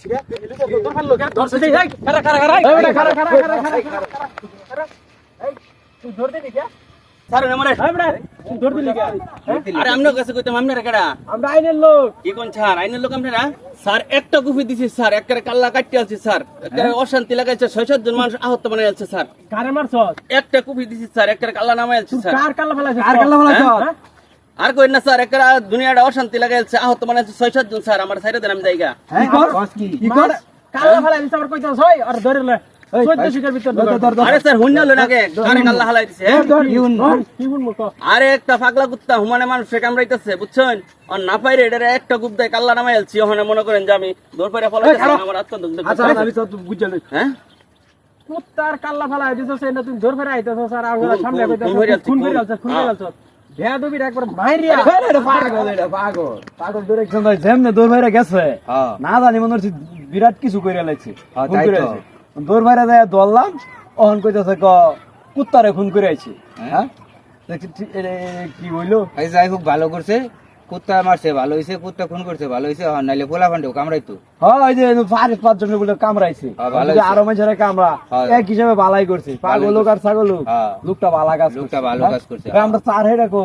একটা গুফি দিছি স্যার, একটা কাল্লা কাটতে আছে স্যার, অশান্তি লাগাইছে, 6-7 জন মানুষ আহত বানাই আছে স্যার। একটা কুফি দিছি স্যার, একটা কাল্লা নামাই আছে স্যার। আর কই না স্যার, একটা দুনিয়াটা অশান্তি লাগাইছে, আহত বানাইছে 6-7 জন স্যার। আমার সাইডে দেন, আমি জায়গা আরে স্যার হুন্না লই নাকে কারে কাল্লা হালাই দিছে। আরে একটা পাগলা কুত্তা হুমানে মানুষে কামড়াইতেছে বুঝছেন, আর না পাইরে এটারে একটা গুপ দেয় কাল্লা নামাই আলছি। ওখানে মনে করেন যে আমি দৌড় পাইরা ফলাইতেছি, আমার আত্মদগ্ধ। কুত্তার কাল্লা ফালাই দিছস, এটা তুমি দৌড় ফেরা আইতাছস আর আমার সামনে কইতাছস খুন করে আলছস, খুন করে আলছস। বেয়াদবির একবার মাইরিয়া পাগল ডিরেকশন ভাই যেমনে দৌড় ভাইরা গেছে না জানি মনে হচ্ছে বিরাট কিছু করে লাইছে। দৌড় ভাইরা যায় দৌড়লাম, অহন কইতাছে কুত্তারে খুন করে আইছে। হ্যাঁ কি হইলো? যাই হোক ভালো করছে, কুত্তা মারছে ভালো হয়েছে, কুত্তা খুন করছে ভালো হয়েছে, নাইলে পোলা ফান্ডেও কামড়াইতো। হয় যে 4-5 জন বলে কামড়াইছে, আরো মানুষের কামড়া এক হিসাবে বালাই করছে। পাগল লোক আর ছাগল লোকটা বালা কাজ, লোকটা ভালো কাজ করছে। আমরা 4 হেডা কো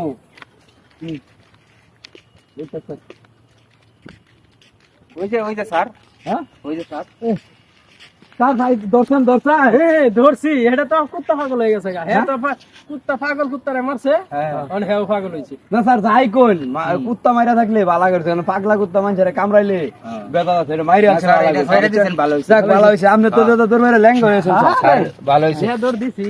ওই যে স্যার, হ্যাঁ ওই যে স্যার স্যার ভাই দর্শন ধরছি, এটা তো কুত্তা পাগল হয়ে গেছে গা। হ্যাঁ তো কুত্তা পাগল, কুত্তারে মারছে, আর হেও পাগল হইছে না স্যার। যাই কোন কুত্তা মাইরা থাকলে বালা করছে, পাগলা কুত্তা মানুষের কামড়াইলে বেদা আছে, মাইরা আছে। ভালো হয়েছে, ভালো হয়েছে। আপনি তো তোর মাইরা ল্যাঙ্গ হয়েছে, ভালো হয়েছে। দৌড় দিছি।